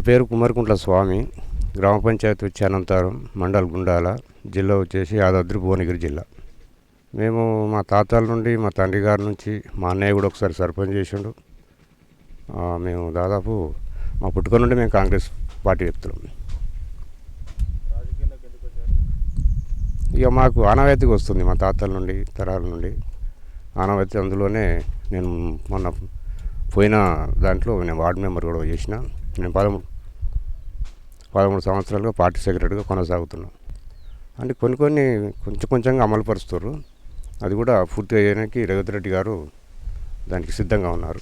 పేరు కుమారకుంట్ల స్వామి. గ్రామ పంచాయతీ వచ్చి అనంతరం, మండల్ గుండాల, జిల్లా వచ్చేసి యాదాద్రి భువనగిరి జిల్లా. మేము మా తాతల నుండి, మా తండ్రి గారి నుంచి, మా అన్నయ్య కూడా ఒకసారి సర్పంచ్ చేసిండు. మేము దాదాపు మా పుట్టుక నుండి మేము కాంగ్రెస్ పార్టీ వ్యక్తులం. ఇక మాకు ఆనవాయితీగా వస్తుంది మా తాతల నుండి, తరాల నుండి ఆనవాయితీ. అందులోనే నేను మొన్న పోయిన దాంట్లో నేను వార్డు మెంబర్ కూడా చేసిన. నేను 13 సంవత్సరాలుగా పార్టీ సెక్రటరీగా కొనసాగుతున్నాను. అంటే కొంచెంగా అమలుపరుస్తారు. అది కూడా పూర్తిగా చేయడానికి రేవంత్ రెడ్డి గారు దానికి సిద్ధంగా ఉన్నారు.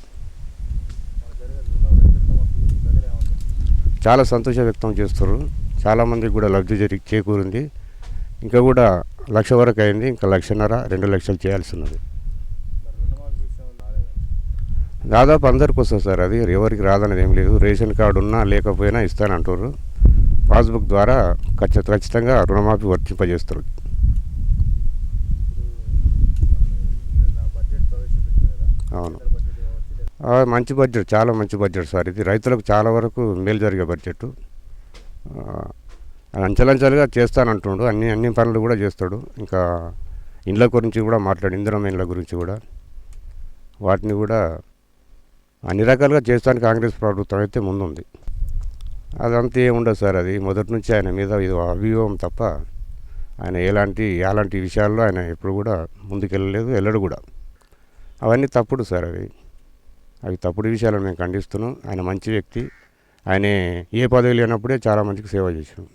చాలా సంతోషం వ్యక్తం చేస్తారు. చాలామందికి కూడా లబ్ధి చేకూరింది. ఇంకా కూడా 1,00,000 వరకు అయింది. ఇంకా 1,50,000, 2 లక్షలు చేయాల్సి ఉన్నది. దాదాపు అందరికి వస్తుంది సార్. అది ఎవరికి రాదనేది ఏం లేదు. రేషన్ కార్డు ఉన్నా లేకపోయినా ఇస్తానంటారు. పాస్బుక్ ద్వారా ఖచ్చితంగా రుణమాఫీ వర్తింపజేస్తారు. అవును, మంచి బడ్జెట్, చాలా మంచి బడ్జెట్ సార్. ఇది రైతులకు చాలా వరకు మేలు జరిగే బడ్జెట్. అంచెలంచెలుగా చేస్తానంటుండు. అన్ని పనులు కూడా చేస్తాడు. ఇంకా ఇండ్ల గురించి కూడా ఇందిరమ్మ ఇండ్ల గురించి కూడా, వాటిని కూడా అన్ని రకాలుగా చేస్తానికి కాంగ్రెస్ ప్రభుత్వం అయితే ముందుంది. అదంతా ఏముండదు సార్. అది మొదటి నుంచి ఆయన మీద ఇది అభియోగం తప్ప ఆయన ఎలాంటి విషయాల్లో ఆయన ఎప్పుడు కూడా వెళ్ళడు కూడా. అవన్నీ తప్పుడు సార్. అవి తప్పుడు విషయాలను మేము ఖండిస్తున్నాం. ఆయన మంచి వ్యక్తి. ఆయన ఏ పదవి లేనప్పుడే చాలా మందికి సేవ చేసాడు.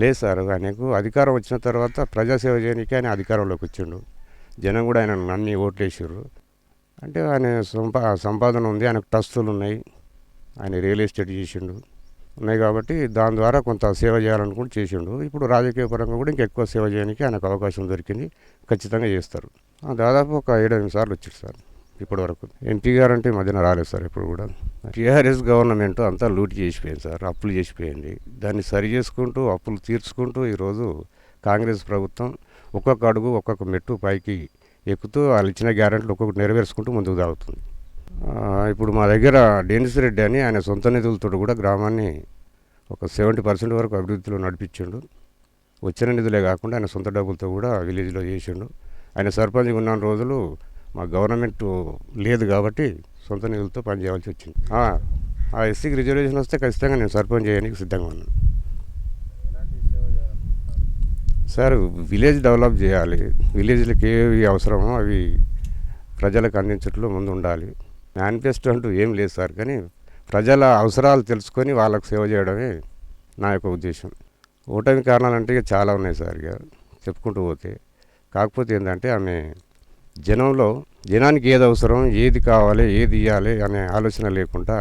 లేదు సార్, ఆయనకు అధికారం వచ్చిన తర్వాత ప్రజాసేవ చేయడానికి ఆయన అధికారంలోకి వచ్చిండు. జనం కూడా ఆయన అన్ని ఓట్లు వేసారు. అంటే ఆయన సంపాదన ఉంది, ఆయనకు ట్రస్టులు ఉన్నాయి, ఆయన రియల్ ఎస్టేట్ చేసిండు ఉన్నాయి. కాబట్టి దాని ద్వారా కొంత సేవ చేయాలనుకుంటూ చేసిండు. ఇప్పుడు రాజకీయ పరంగా కూడా ఇంకెక్కువ సేవ చేయడానికి ఆయనకు అవకాశం దొరికింది. ఖచ్చితంగా చేస్తారు. దాదాపు ఒక 7-8 సార్లు వచ్చారు సార్ ఇప్పటి వరకు. ఎంపీ గారు అంటే మధ్యన రాలేదు సార్. ఇప్పుడు కూడా టీఆర్ఎస్ గవర్నమెంట్ అంతా లూట్ చేసిపోయింది సార్. అప్పులు చేసిపోయింది. దాన్ని సరి చేసుకుంటూ, అప్పులు తీర్చుకుంటూ ఈరోజు కాంగ్రెస్ ప్రభుత్వం ఒక్కొక్క అడుగు, ఒక్కొక్క మెట్టు పైకి ఎక్కుతూ వాళ్ళు ఇచ్చిన గ్యారెంటీలు ఒక్కొక్కటి నెరవేర్చుకుంటూ ముందుకు సాగుతుంది. ఇప్పుడు మా దగ్గర డేనిస్ రెడ్డి అని ఆయన సొంత నిధులతో కూడా గ్రామాన్ని ఒక 70% వరకు అభివృద్ధిలో నడిపించిండు. వచ్చిన నిధులే కాకుండా ఆయన సొంత డబ్బులతో కూడా విలేజ్లో చేసిండు. ఆయన సర్పంచ్గా ఉన్న రోజులు మా గవర్నమెంట్ లేదు కాబట్టి సొంత నిధులతో పనిచేయాల్సి వచ్చింది. ఆ ఎస్సీకి రిజర్వేషన్ వస్తే ఖచ్చితంగా నేను సర్పంచ్ చేయడానికి సిద్ధంగా ఉన్నాను సార్. విలేజ్ డెవలప్ చేయాలి. విలేజ్లకు ఏవి అవసరమో అవి ప్రజలకు అందించడంలో ముందు ఉండాలి. మేనిఫెస్టో అంటూ ఏం లేదు సార్. కానీ ప్రజల అవసరాలు తెలుసుకొని వాళ్ళకు సేవ చేయడమే నా యొక్క ఉద్దేశం. ఓటమి కారణాలంటే ఇక చాలా ఉన్నాయి సార్, ఇక చెప్పుకుంటూ పోతే. కాకపోతే ఏంటంటే ఆమె జనానికి ఏది అవసరం, ఏది కావాలి, ఏది ఇవ్వాలి అనే ఆలోచన లేకుండా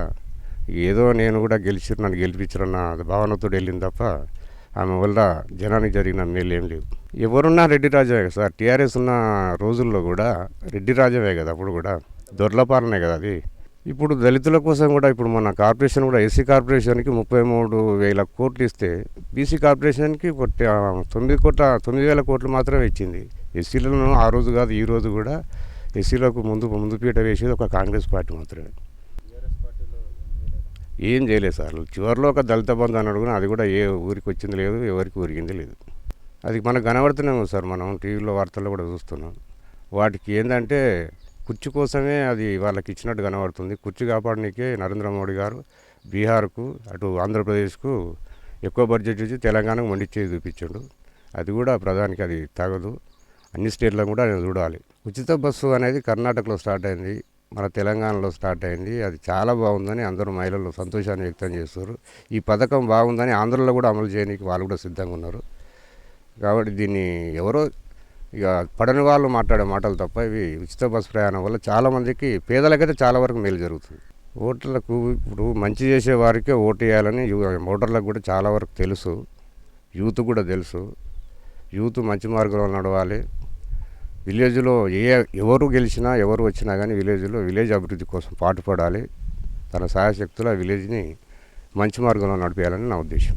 ఏదో నేను కూడా నన్ను గెలిపించారన్న భావనతో వెళ్ళింది తప్ప ఆమె వల్ల జనానికి జరిగిన మేలు ఏం లేవు. ఎవరున్నా రెడ్డి రాజ్యమే కదా సార్. టీఆర్ఎస్ ఉన్న రోజుల్లో కూడా రెడ్డి రాజ్యమే కదా. అప్పుడు కూడా దొర్లపాలనే కదా అది. ఇప్పుడు దళితుల కోసం కూడా ఇప్పుడు మన కార్పొరేషన్ కూడా ఎస్సీ కార్పొరేషన్కి 33,000 కోట్లు ఇస్తే బీసీ కార్పొరేషన్కి 9,000 కోట్లు మాత్రమే ఇచ్చింది. ఎస్సీలను ఆ రోజు కాదు ఈ రోజు కూడా ఎస్సీలకు ముందు పీట వేసేది ఒక కాంగ్రెస్ పార్టీ మాత్రమే. ఏం చేయలేదు సార్. చివరిలో ఒక దళిత బంధు అని అడుగున అది కూడా ఏ ఊరికి వచ్చింది లేదు, ఎవరికి ఊరికింది లేదు. అది మనకు కనబడుతున్నాము సార్. మనం టీవీలో వార్తల్లో కూడా చూస్తున్నాం. వాటికి ఏంటంటే కుర్చీ కోసమే అది వాళ్ళకి ఇచ్చినట్టు కనబడుతుంది. కుర్చీ కాపాడడానికే నరేంద్ర మోడీ గారు బీహార్కు, అటు ఆంధ్రప్రదేశ్కు ఎక్కువ బడ్జెట్ ఇచ్చి తెలంగాణకు మండిచ్చేది చూపించాడు. అది కూడా ప్రధానికి అది తగదు. అన్ని స్టేట్లను కూడా నేను చూడాలి. ఉచిత బస్సు అనేది కర్ణాటకలో స్టార్ట్ అయింది, మన తెలంగాణలో స్టార్ట్ అయింది. అది చాలా బాగుందని అందరూ మహిళలు సంతోషాన్ని వ్యక్తం చేస్తారు. ఈ పథకం బాగుందని ఆంధ్రలో కూడా అమలు చేయడానికి వాళ్ళు కూడా సిద్ధంగా ఉన్నారు. కాబట్టి దీన్ని ఎవరో ఇక పడని వాళ్ళు మాట్లాడే మాటలు తప్ప ఇవి ఉచిత బస్సు ప్రయాణం వల్ల చాలామందికి, పేదలకైతే చాలా వరకు మేలు జరుగుతుంది. ఓటర్లకు ఇప్పుడు మంచి చేసే వారికే ఓటు వేయాలని ఓటర్లకు కూడా చాలా వరకు తెలుసు. యూత్ కూడా తెలుసు. యూత్ మంచి మార్గంలో నడవాలి. విలేజ్లో ఎవరు గెలిచినా ఎవరు వచ్చినా కానీ విలేజ్ అభివృద్ధి కోసం పాటుపడాలి. తన సహాయశక్తులు ఆ విలేజ్ని మంచి మార్గంలో నడిపేయాలని నా ఉద్దేశం.